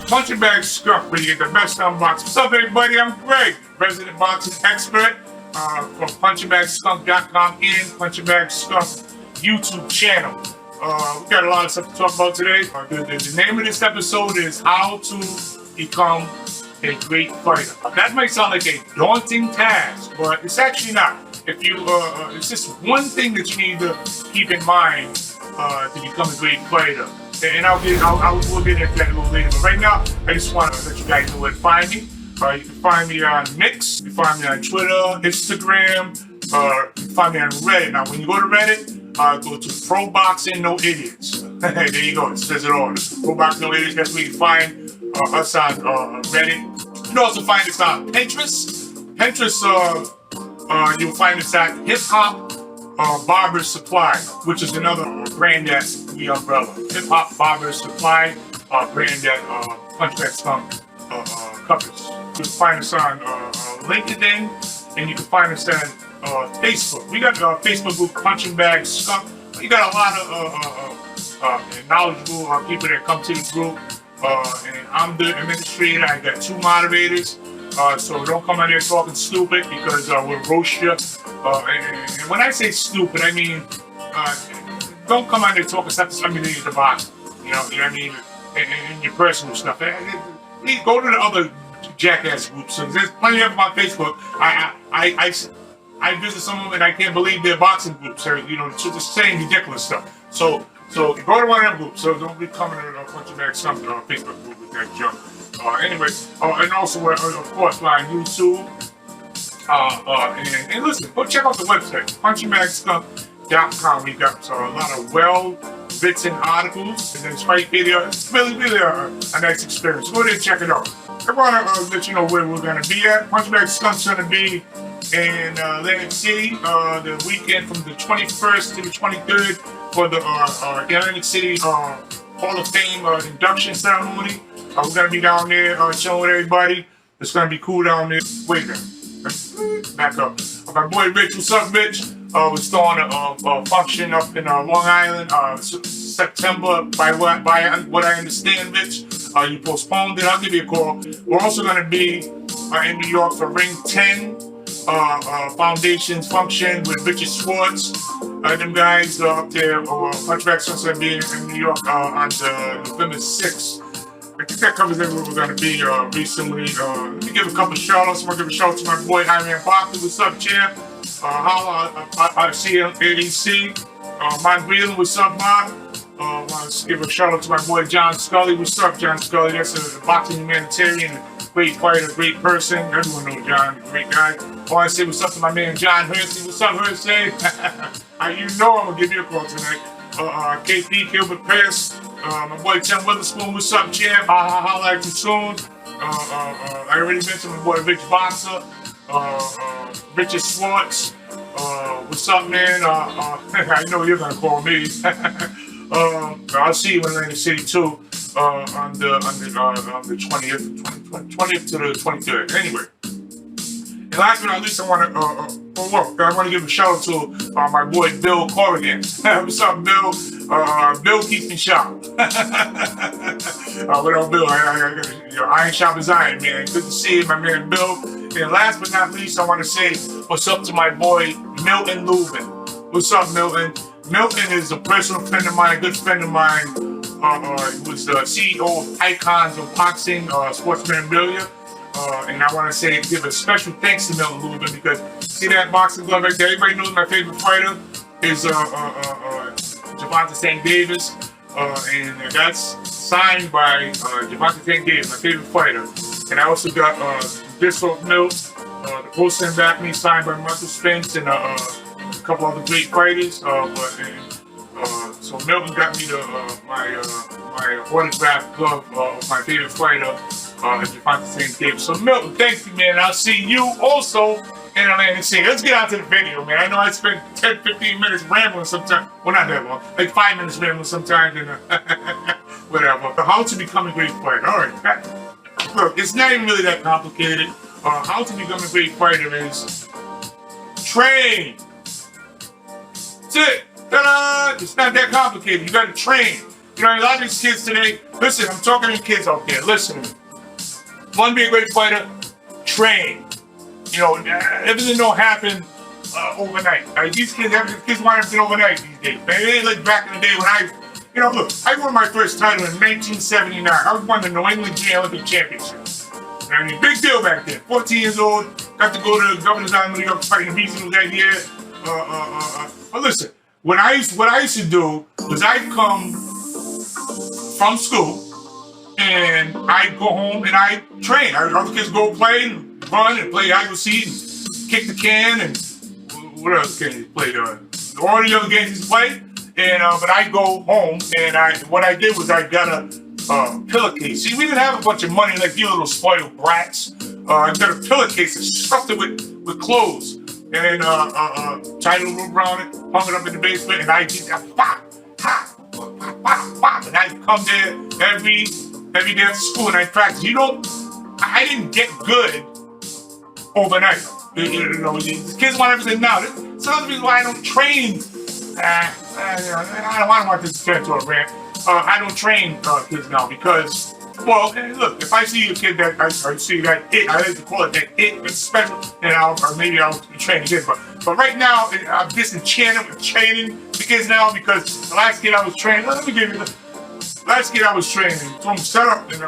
Punchingbagskunk, where you get the best unboxing. What's up, everybody? I'm Greg, resident boxing expert from Punchingbagskunk.com and Punchingbagskunk YouTube channel. We got a lot of stuff to talk about today. The name of this episode is How to Become a Great Fighter. That might sound like a daunting task, but it's actually not. If you, it's just one thing that you need to keep in mind to become a great fighter. And we'll get into that a little later. But right now, I just want to let you guys know where to find me. You can find me on Mix, you can find me on Twitter, Instagram, you can find me on Reddit. Now, when you go to Reddit, go to Pro Boxing No Idiots. There you go, it says it all. Pro Boxing No Idiots, that's where you can find us on Reddit. You can also find us on Pinterest. You'll find us at Hip Hop Barber Supply, which is another brand that we umbrella. Hip Hop Barber Supply, brand that Punchingbagskunk covers. You can find us on LinkedIn, and you can find us on Facebook. We got a Facebook group, Punchingbagskunk. We got a lot of knowledgeable people that come to the group. And I'm the administrator. I got 2 moderators. So don't come out here talking stupid because we'll roast you. And when I say stupid, I mean don't come out here talking stuff to somebody in the box. You know what I mean? And your personal stuff. Go to the other jackass groups. So there's plenty of them on Facebook. I visit some of them and I can't believe they're boxing groups. Or, you know, just saying ridiculous stuff. So go to one of them groups. So don't be coming to a Punchingbagskunk Facebook group with that junk. Anyway, and also, of course, we're on YouTube. And listen, go check out the website, Punchingbagskunk.com. We got a lot of well-written articles and then fight video. It's really a nice experience. Go there and check it out. I want to let you know where we're going to be at. Punchingbagskunk's going to be in Atlantic City the weekend from the 21st to the 23rd for the Atlantic City Hall of Fame induction ceremony. We're going to be down there chilling with everybody. It's going to be cool down there. Wait a minute. Back up. My boy Rich, what's up, Rich? We're throwing a function up in Long Island, September, by what I understand, Rich. You postponed it. I'll give you a call. We're also going to be in New York for Ring 10 Foundation's function with Richard Schwartz. Them guys up there. Punchingbagskunk going to be in New York on November 6th. I think that covers everywhere we're going to be recently. Let me give a couple of shout-outs. I'm going to give a shout-out to my boy Iron Barkley. What's up, champ? Holla, I see him, ADC. Mike Wheeler, what's up, Mark? I want to give a shout-out to my boy John Scully. What's up, John Scully? That's a boxing humanitarian, great fighter, great person. Everyone knows John, great guy. I want to say what's up to my man John Hersey. What's up, Hersey? You know I'm going to give you a call tonight. KP, Gilbert Pierce. My boy Tim Witherspoon, what's up, champ? Holla at you soon. I already mentioned my boy Rich Boxer, Richard Schwartz. What's up, man? I know you're gonna call me. I'll see you in Atlantic City too on the 20th to the 23rd. Anyway. And last but not least, I want to give a shout out to my boy Bill Corrigan. What's up, Bill? Bill keeps me sharp. What up, Bill? Iron sharp as iron, man. Good to see you, my man Bill. And last but not least, I want to say what's up to my boy Milton Lubin. What's up, Milton? Milton is a personal friend of mine, a good friend of mine. He was the CEO of Icons of Boxing, sports memorabilia. And I want to give a special thanks to Milton Lubin because see that boxing glove right there? Everybody knows my favorite fighter is Gervonta St. Davis. And that's signed by Gervonta St. Davis, my favorite fighter. And I also got Bissell Milk, the poster in back me, signed by Michael Spence and a couple other great fighters. So Milton got me my autographed glove of my favorite fighter, Gervonta St. Davis. So Milton, thank you, man. I'll see you also in Atlantic City. Let's get out to the video, man. I know I spent 10, 15 minutes rambling sometimes. Well, not that long. Like 5 minutes rambling sometimes. And whatever. How to become a great fighter. All right. Look, it's not even really that complicated. How to become a great fighter is train. That's it. Ta-da! It's not that complicated. You got to train. You know, a lot of these kids today, listen, I'm talking to kids out there, listen to me. Want to be a great fighter? Train. You know, everything don't happen overnight. These kids want everything overnight these days, man. It ain't like back in the day when you know, look, I won my first title in 1979. I won the New England Junior Olympic Championship. I mean, big deal back then. 14 years old, got to go to the Governor's Island, New York, fighting regionals that year. But listen, what I used to do was I'd come from school and I'd go home and I'd train. Other kids go play and run and play hide and seek and kick the can and what else can you play? All the other games you play. And but I'd go home and what I did was I got a pillowcase. See, we didn't have a bunch of money like you little spoiled brats. I got a pillowcase and stuffed it with clothes. And tied a little rope around it, hung it up in the basement, and I did that pop, pop, pop, pop, pop. And I'd come there every day after school and I'd practice. You know, I didn't get good overnight. You know, the kids want everything now. It's another reason why I don't train. I don't want this to turn into a rant. I don't train kids now because, well, look, if I see a kid that I see that I like to call it that it's special, and maybe I'll train again. But right now, I'm disenchanted with training the kids now because the last kid I was training, let me give you the last kid I was training, told him set up and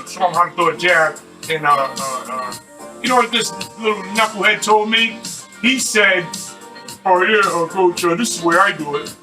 show him how to throw a jab. And you know what this little knucklehead told me? He said, "Oh yeah, coach, this is the way I do it.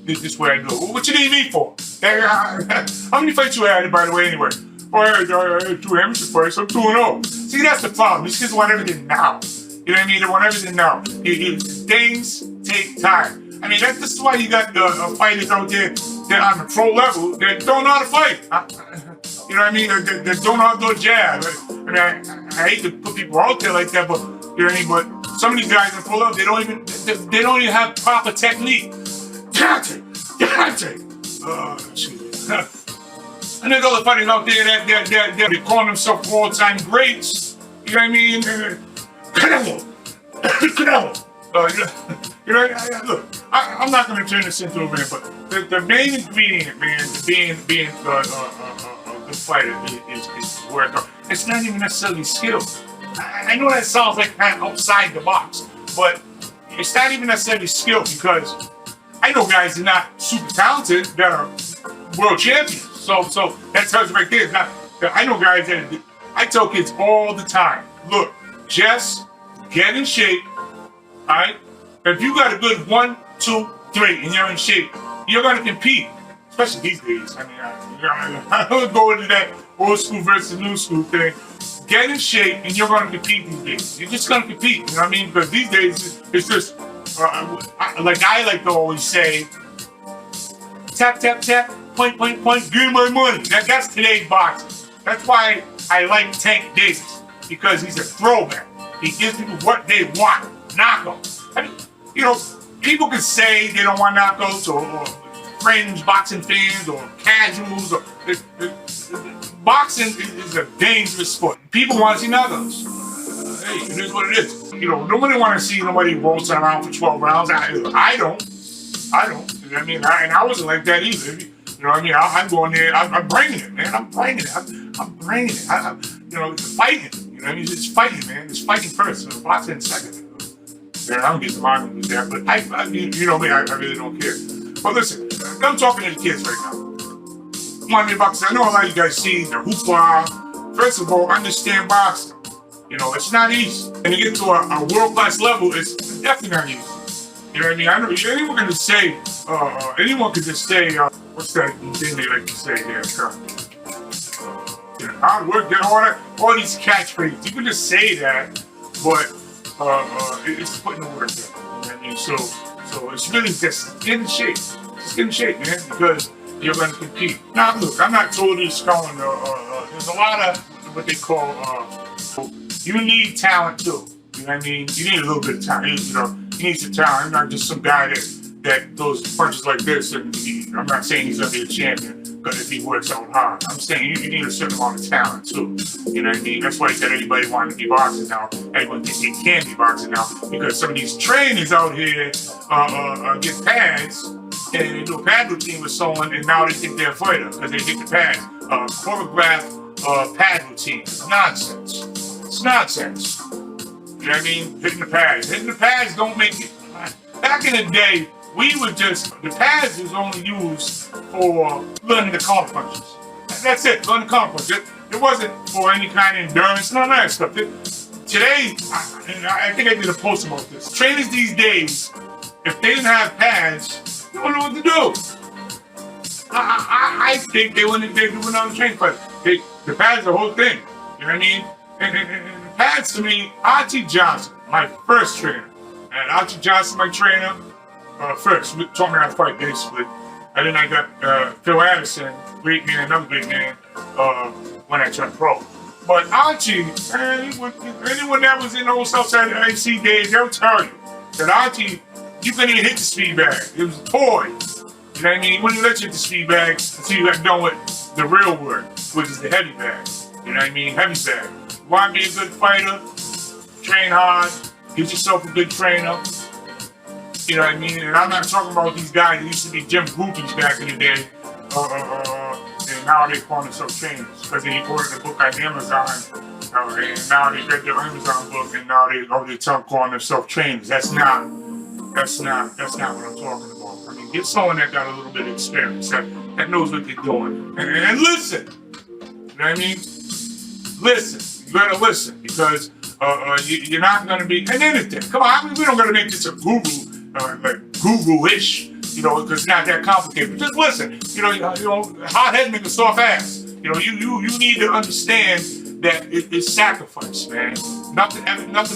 This is the way I do it. Well, what you need me for? How many fights you had, by the way, anyway? Oh, I had 2 amateur fights. I'm 2-0. See, that's the problem. These kids want everything now. You know what I mean? They want everything now. Things take time. I mean, this is why you got fighters out there that on the pro level that don't know how to fight. You know what I mean? That don't know how to do a jab. I mean, I hate to put people out there like that, but you know what I mean? But some of these guys in pro level, they don't even have proper technique. And there's other fighters out there that they call themselves all-time greats. You know what I mean? Canelo. You know, look, I'm not going to turn this into a rant, but the main ingredient, man, to being a good fighter is work. It's not even necessarily skill. I know that sounds like kind of outside the box, but it's not even necessarily skill because I know guys that are not super talented that are world champions. So that tells you right there. I know guys that I tell kids all the time, look, just get in shape, all right? If you got a good 1, 2, 3 and you're in shape, you're gonna compete, especially these days. I mean, I don't go into that old school versus new school thing. Get in shape and you're gonna compete these days. You're just gonna compete, you know what I mean? Because these days, it's just, like I like to always say, tap, tap, tap, point, point, point, give me my money. That's today's boxing. That's why I like Tank Davis, because he's a throwback. He gives people what they want, knockouts. I mean, you know, people can say they don't want knockouts or fringe boxing fans or casuals. Boxing is a dangerous sport. People want to see knockouts. Hey, it is what it is. You know, nobody want to see nobody rolls around for 12 rounds. I don't. I mean, I wasn't like that either. You know what I mean? I'm going there. I'm bringing it, man. I'm bringing it. You know, it's fighting. You know what I mean? It's fighting, man. It's fighting first. So boxing second. Yeah, I don't get some argument with that, but you know me. I really don't care. But listen, I'm talking to the kids right now. Want me boxing? I know a lot of you guys see the hoopla. First of all, understand boxing. You know, it's not easy. And to get to a world-class level, it's definitely not easy. You know what I mean? I know anyone can just say, anyone could just say, what's that thing they like to say here? Hard work, get all these catchphrases. You can just say that, but it's putting the work in. You know what I mean? So it's really just get in shape. Just get in shape, man, because you're going to compete. Now, look, I'm not totally scoring. There's a lot of what they call, you need talent too. You know what I mean? You need a little bit of talent. You know, he needs some talent. I'm not just some guy that throws punches like this. And I'm not saying he's going to be a champion, but if he works out hard. I'm saying you need a certain amount of talent too. You know what I mean? That's why I said anybody wanting to be boxing now. Everyone thinks they can be boxing now because some of these trainers out here get pads and they do a pad routine with someone, and now they think they're a fighter because they hit the pads. Choreographed pad routine. It's nonsense. It's nonsense. You know what I mean? Hitting the pads. Hitting the pads don't make it. Back in the day, the pads was only used for learning the counter punches. That's it, learning the counter punches. It wasn't for any kind of endurance, none of that stuff. Today, I think I did a post about this. Trainers these days, if they didn't have pads, they don't know what to do. I think they wouldn't do another training, but the pads are the whole thing. You know what I mean? And the pads to me, Archie Johnson, my first trainer. And Archie Johnson, my trainer, first taught me how to fight basically. And then I got Phil Addison, great man, another great man, when I turned pro. But Archie, anyone that was in those Southside IC days, they'll tell you that Archie, you couldn't even hit the speed bag. It was a toy. You know what I mean? He wouldn't let you hit the speed bag until you got done with the real work, which is the heavy bag. You know what I mean? Heavy bag. You want to be a good fighter, train hard, get yourself a good trainer. You know what I mean? And I'm not talking about these guys that used to be gym groupies back in the day. And now they call themselves trainers because they ordered a book on Amazon, and now they read the Amazon book, and now they calling themselves trainers. That's not what I'm talking about. I mean, get someone that got a little bit of experience that knows what they're doing, and listen. You know what I mean? Listen. You better listen because you're not gonna be. And anything. Come on, we don't gotta make this a like Google-ish. You know, because it's not that complicated. But just listen. You know, hard head make a soft ass. You know, you need to understand that it's sacrifice, man. Nothing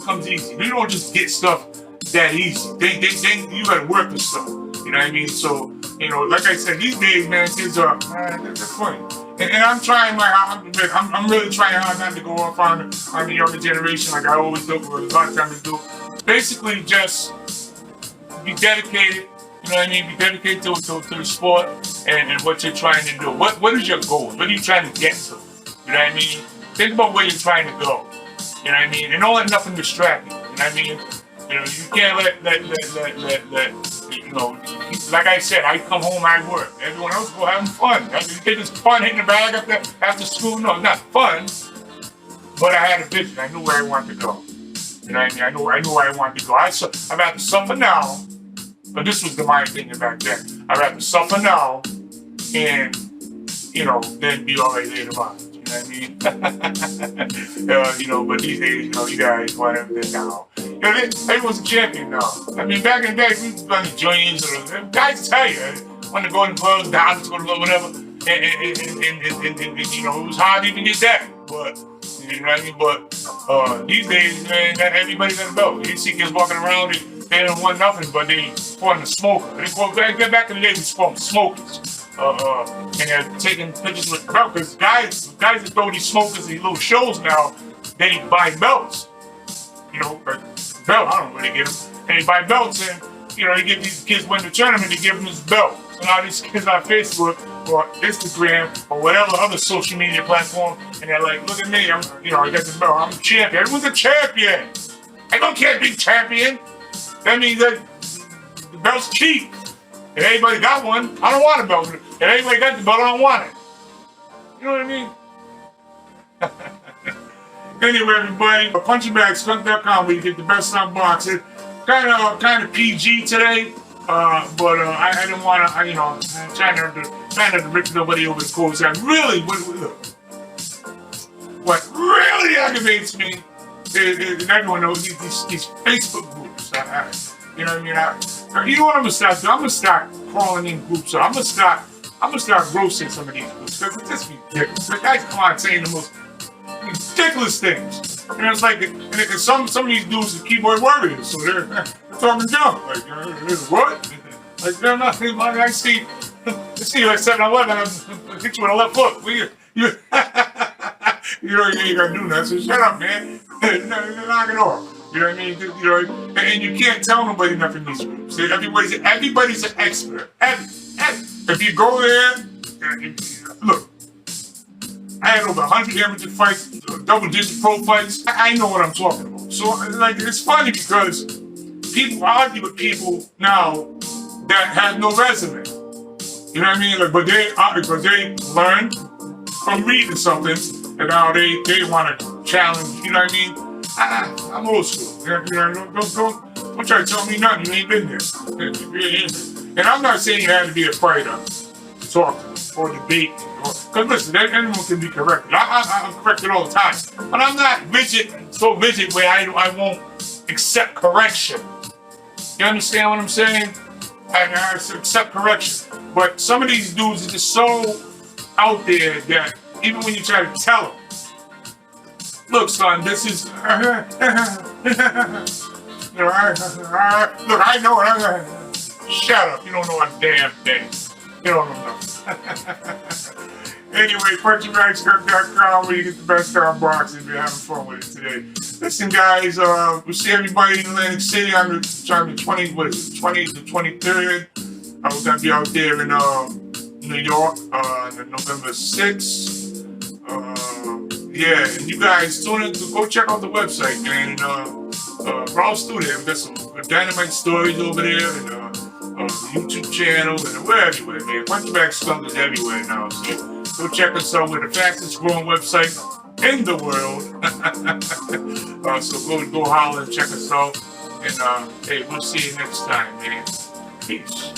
comes easy. You don't just get stuff that easy. You gotta work for stuff. You know what I mean? So, you know, like I said, these days, man, kids are they're funny. And I'm trying I'm really trying hard not to go off on the younger generation like I always do, or a lot of times do. Basically, just be dedicated. You know what I mean? Be dedicated to the sport and what you're trying to do. What is your goal? What are you trying to get to? You know what I mean? Think about where you're trying to go. You know what I mean? And don't let nothing distract you. You know what I mean? You know, you can't let you know, like I said, I come home, I work. Everyone else go having fun. You think it's fun hitting the bag after school? No, it's not fun. But I had a vision. I knew where I wanted to go. You know what I mean? I knew where I wanted to go. I'd have to suffer now. But this was the mind thinking back then. I'd rather suffer now and, you know, then be all right later on. You know what I mean? You know, but these days, you know, you guys want everything now. You know, everyone's a champion now. I mean, back in the day, we was on the joints, or guys tell you, want to go in the clubs, the house, go to club, whatever. And, you know, it was hard to even get that. But, you know what I mean? But these days, man, everybody got a belt. You see kids walking around, they don't want nothing, but they calling the smoker. Back in the day, we called them smokers. And they're taking pictures with the belt, because guys that throw these smokers in these little shows now, they buy belts. You know, belt, I don't really get them. And they buy belts, and, you know, they give these kids win the tournament, they give them this belt. So now these kids on Facebook or Instagram or whatever other social media platform, and they're like, look at me, I got this belt, I'm a champion. Everyone's a champion. Everyone can't be champion. That means that the belt's cheap. If anybody got one, I don't want a belt. If anybody got the belt, I don't want it. You know what I mean? Anyway, everybody, Punchingbagskunk.com, where you get the best unboxing. Kind of PG today, but I didn't want to, I'm trying not to rip nobody over the coals. What really aggravates me is, and everyone knows, these Facebook groups. You know what I mean? You know what I'm gonna start doing? I'm gonna start calling in groups. So I'm gonna start roasting some of these groups, because it's just ridiculous. The guys come on saying the most ridiculous things. And it's like, some of these dudes are keyboard warriors, so they're talking junk. Like, what? Like, they're nothing. Like, I see you at 7-Eleven, I'll hit you with a left hook. You ain't gonna do nothing, so shut up, man. Knock it off. You know what I mean? You know, and you can't tell nobody nothing in these groups. Everybody's an expert. If you go there, look, I had over 100 amateur fights, double-digit pro fights. I know what I'm talking about. So, like, it's funny because people argue with people now that have no resume. You know what I mean? Like, but they because they learned from reading something, and now they want to challenge. You know what I mean? I'm old school. You know, don't try to tell me nothing. You ain't been there. And I'm not saying you have to be a fighter, talk or debate. Because listen, anyone can be corrected. I'm corrected all the time, but I'm not so rigid where I won't accept correction. You understand what I'm saying? I accept correction. But some of these dudes are just so out there that even when you try to tell them, look, son, this is, you know, look, I know it. Shut up, you don't know a damn thing. You don't know nothing. Anyway, Punchingbagskunk.com, where you get the best unboxing if you're having fun with it today. Listen, guys, we'll see everybody in Atlantic City on the 20th to 23rd. I was gonna be out there in New York on November 6th. Yeah, and you guys go check out the website, man. And browse through there. We got some dynamite stories over there, and YouTube channel, and we're everywhere, man. Punchingbagskunk is everywhere now, so go check us out. We're the fastest growing website in the world. So go holler and check us out. And hey, we'll see you next time, man. Peace.